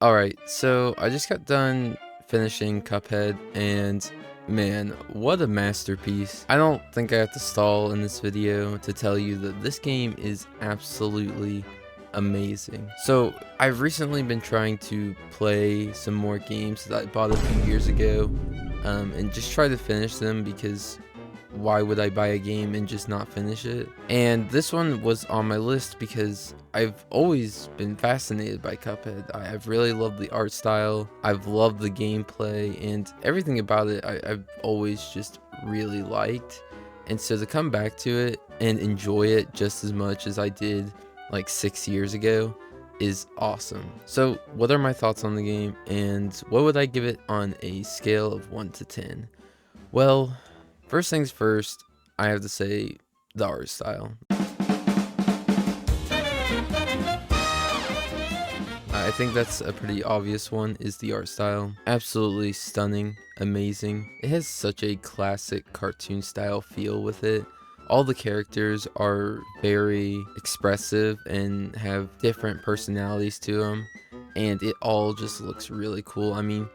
Alright, so I just got done finishing Cuphead, and man, what a masterpiece. I don't think I have to stall in this video to tell you that this game is absolutely amazing. So I've recently been trying to play some more games that I bought a few years ago, and just try to finish them because why would I buy a game and just not finish it? And this one was on my list because I've always been fascinated by Cuphead. I've really loved the art style, I've loved the gameplay, and everything about it I've always just really liked. And so to come back to it and enjoy it just as much as I did like 6 years ago is awesome. So what are my thoughts on the game, and what would I give it on a scale of 1 to 10? Well, first things first, I have to say the art style. I think that's a pretty obvious one, is the art style. Absolutely stunning, amazing. It has such a classic cartoon style feel with it. All the characters are very expressive and have different personalities to them, and it all just looks really cool. I mean,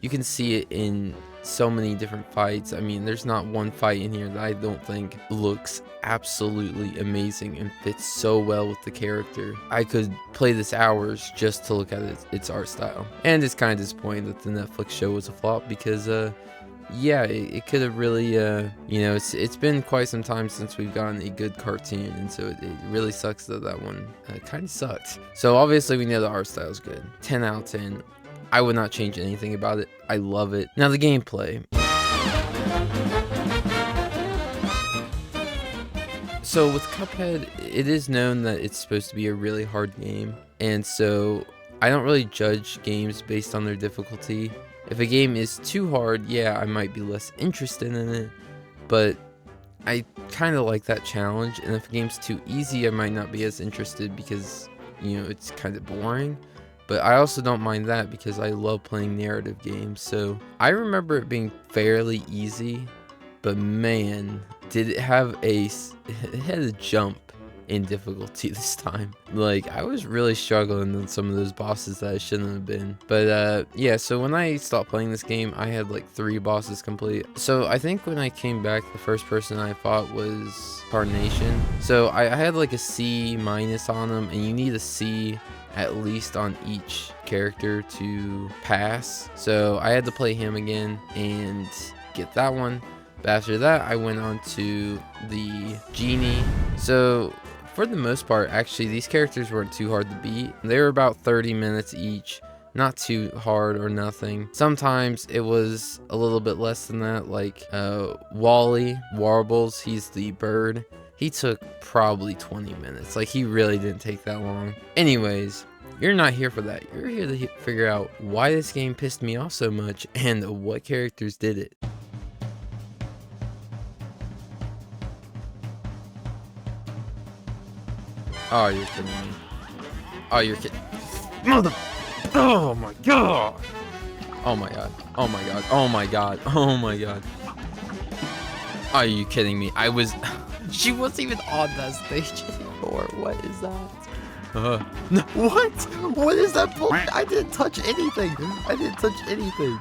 you can see it in so many different fights. I mean, there's not one fight in here that I don't think looks absolutely amazing and fits so well with the character. I could play this hours just to look at its art style. And it's kind of disappointing that the Netflix show was a flop because, yeah, it could have really, you know, it's been quite some time since we've gotten a good cartoon, and so it really sucks that that one kind of sucked. So obviously we know the art style is good. 10 out of 10. I would not change anything about it. I love it. Now the gameplay. So with Cuphead, it is known that it's supposed to be a really hard game, and so I don't really judge games based on their difficulty. If a game is too hard, yeah, I might be less interested in it, but I kind of like that challenge. And if a game's too easy, I might not be as interested because, you know, it's kind of boring. But I also don't mind that because I love playing narrative games. So I remember it being fairly easy, but man, did it have it had a jump in difficulty this time. Like, I was really struggling with some of those bosses that I shouldn't have been. But yeah, so when I stopped playing this game, I had like 3 bosses complete. So I think when I came back, the first person I fought was Carnation. So I had like a C- on him, and you need a C at least on each character to pass. So I had to play him again and get that one. But after that, I went on to the Genie. So for the most part, actually, these characters weren't too hard to beat. They were about 30 minutes each. Not too hard or nothing. Sometimes it was a little bit less than that, like Wally, Warbles, he's the bird. He took probably 20 minutes. Like, he really didn't take that long. Anyways, you're not here for that. You're here to figure out why this game pissed me off so much and what characters did it. Oh, you're kidding me. Oh, you're kidding. Mother. Oh my god. Oh my god. Oh my god. Oh my god. Oh my god. Are you kidding me? She wasn't even on that stage anymore. What is that? No, what? What is that bullshit? I didn't touch anything. I didn't touch anything.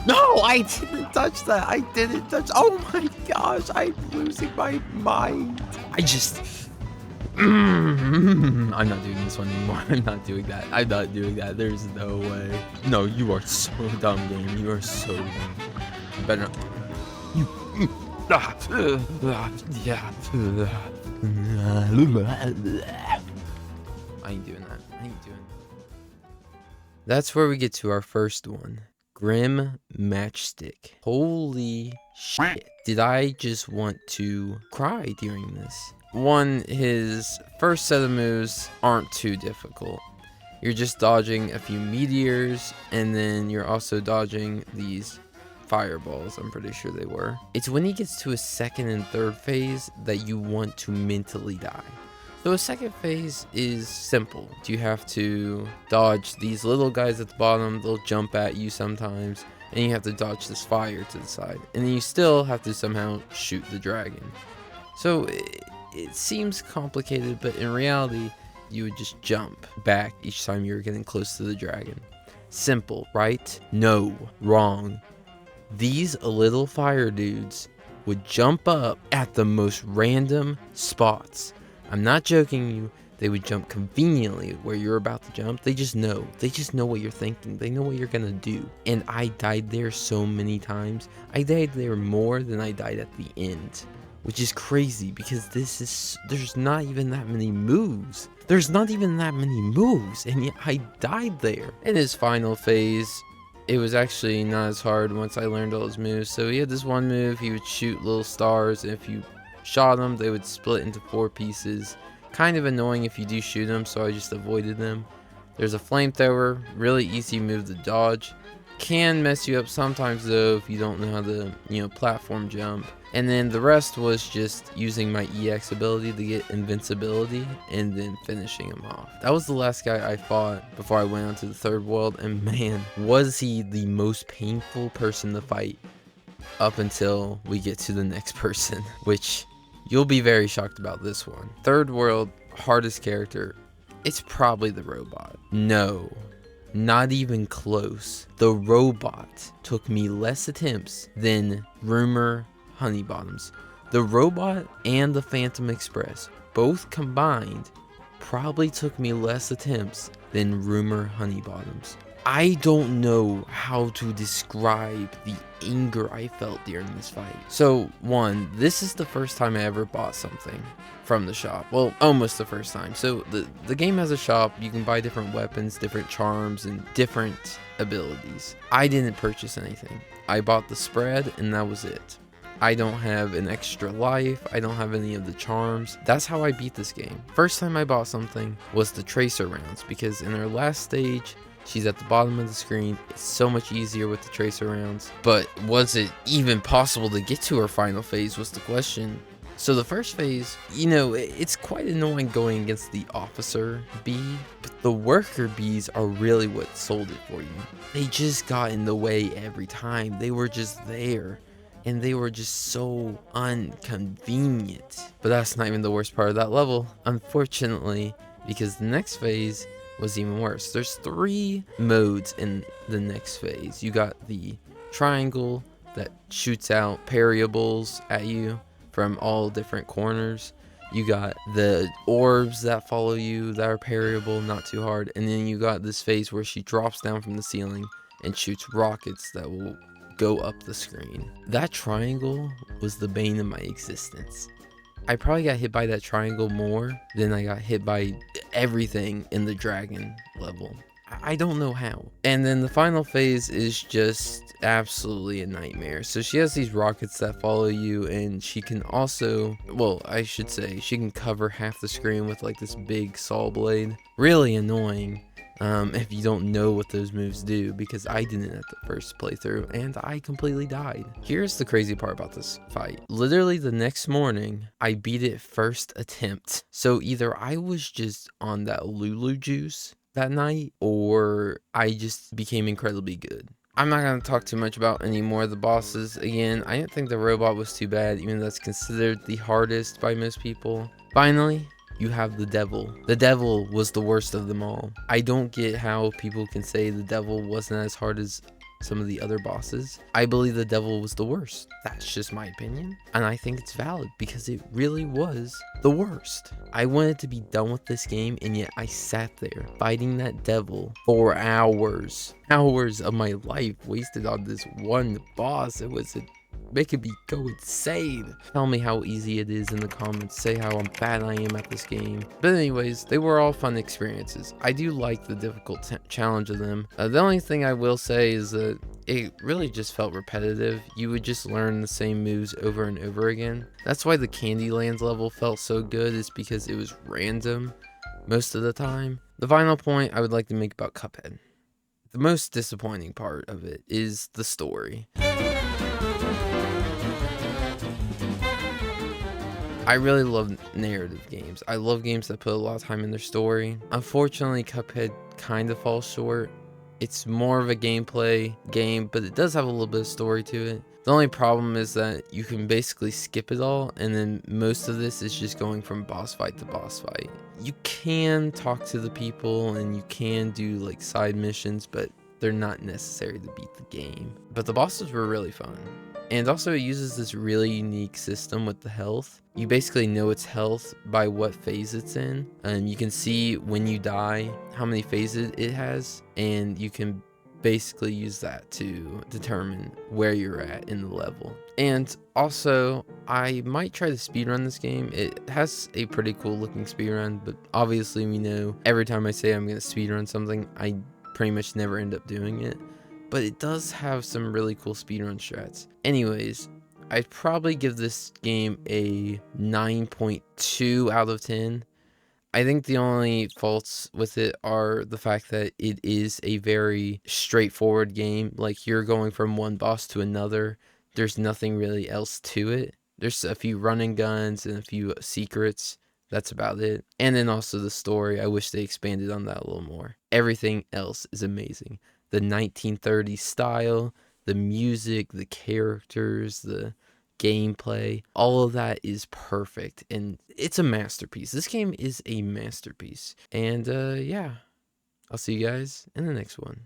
No, I didn't touch that. I didn't touch. Oh my gosh, I'm losing my mind. I'm not doing this one anymore. I'm not doing that. I'm not doing that. There's no way. No, you are so dumb, game. You are so dumb. Better not. Yeah. I ain't doing that. I ain't doing that. That's where we get to our first one. Grim Matchstick. Holy shit. Did I just want to cry during this? One, his first set of moves aren't too difficult. You're just dodging a few meteors, and then you're also dodging these fireballs, I'm pretty sure they were. It's when he gets to a second and third phase that you want to mentally die. So a second phase is simple. You have to dodge these little guys at the bottom, they'll jump at you sometimes, and you have to dodge this fire to the side. And then you still have to somehow shoot the dragon. So it seems complicated, but in reality, you would just jump back each time you were getting close to the dragon. Simple, right? No, wrong. These little fire dudes would jump up at the most random spots. I'm not joking you. They would jump conveniently where you're about to jump. They just know. They just know what you're thinking. They know what you're gonna do. And I died there so many times. I died there more than I died at the end, which is crazy because there's not even that many moves. There's not even that many moves, and yet I died there. In his final phase, it was actually not as hard once I learned all his moves. So he had this one move, he would shoot little stars, and if you shot them, they would split into 4 pieces. Kind of annoying if you do shoot them, so I just avoided them. There's a flamethrower, really easy move to dodge. Can mess you up sometimes though if you don't know how to, platform jump. And then the rest was just using my EX ability to get invincibility and then finishing him off. That was the last guy I fought before I went on to the third world, and man, was he the most painful person to fight up until we get to the next person, which you'll be very shocked about this one. Third world, hardest character, it's probably the robot. No. Not even close. The robot took me less attempts than Rumor Honeybottoms. The robot and the Phantom Express, both combined, probably took me less attempts than Rumor Honeybottoms. I don't know how to describe the anger I felt during this fight. So, one, this is the first time I ever bought something from the shop. Well, almost the first time. So, the game has a shop. You can buy different weapons, different charms, and different abilities. I didn't purchase anything. I bought the spread, and that was it. I don't have an extra life. I don't have any of the charms. That's how I beat this game. First time I bought something was the tracer rounds, because in her last stage, she's at the bottom of the screen. It's so much easier with the tracer rounds. But was it even possible to get to her final phase was the question. So the first phase, it's quite annoying going against the officer bee, but the worker bees are really what sold it for you. They just got in the way every time. They were just there, and they were just so inconvenient. But that's not even the worst part of that level, unfortunately, because the next phase was even worse. There's 3 modes in the next phase. You got the triangle that shoots out parryables at you from all different corners. You got the orbs that follow you that are parryable, not too hard. And then you got this phase where she drops down from the ceiling and shoots rockets that will go up the screen. That triangle was the bane of my existence. I probably got hit by that triangle more than I got hit by everything in the dragon level. I don't know how. And then the final phase is just absolutely a nightmare. So she has these rockets that follow you, and she can also, well, I should say, she can cover half the screen with like this big saw blade. Really annoying. If you don't know what those moves do, because I didn't at the first playthrough and I completely died. Here's the crazy part about this fight. Literally the next morning, I beat it first attempt. So either I was just on that Lulu juice that night, or I just became incredibly good. I'm not going to talk too much about any more of the bosses. Again, I didn't think the robot was too bad, even though that's considered the hardest by most people. Finally, you have the devil. The devil was the worst of them all. I don't get how people can say the devil wasn't as hard as some of the other bosses. I believe the devil was the worst. That's just my opinion. And I think it's valid because it really was the worst. I wanted to be done with this game, and yet I sat there fighting that devil for hours. Hours of my life wasted on this one boss. It was making me go insane. Tell me how easy it is in the comments. Say how bad I am at this game. But anyways, they were all fun experiences. I do like the difficult challenge of them. The only thing I will say is that it really just felt repetitive. You would just learn the same moves over and over again. That's why the Candylands level felt so good, is because it was random most of the time. The final point I would like to make about Cuphead. The most disappointing part of it is the story. I really love narrative games. I love games that put a lot of time in their story. Unfortunately, Cuphead kind of falls short. It's more of a gameplay game, but it does have a little bit of story to it. The only problem is that you can basically skip it all, and then most of this is just going from boss fight to boss fight. You can talk to the people, and you can do like side missions, but they're not necessary to beat the game. But the bosses were really fun. And also it uses this really unique system with the health. You basically know its health by what phase it's in. And you can see when you die how many phases it has, and you can basically use that to determine where you're at in the level. And also, I might try to speedrun this game. It has a pretty cool looking speedrun, but obviously we know every time I say I'm going to speedrun something, I pretty much never end up doing it. But it does have some really cool speedrun strats. Anyways, I'd probably give this game a 9.2 out of 10. I think the only faults with it are the fact that it is a very straightforward game. Like, you're going from one boss to another. There's nothing really else to it. There's a few running guns and a few secrets. That's about it. And then also the story. I wish they expanded on that a little more. Everything else is amazing. The 1930s style, the music, the characters, the gameplay, all of that is perfect, and it's a masterpiece. This game is a masterpiece. And yeah, I'll see you guys in the next one.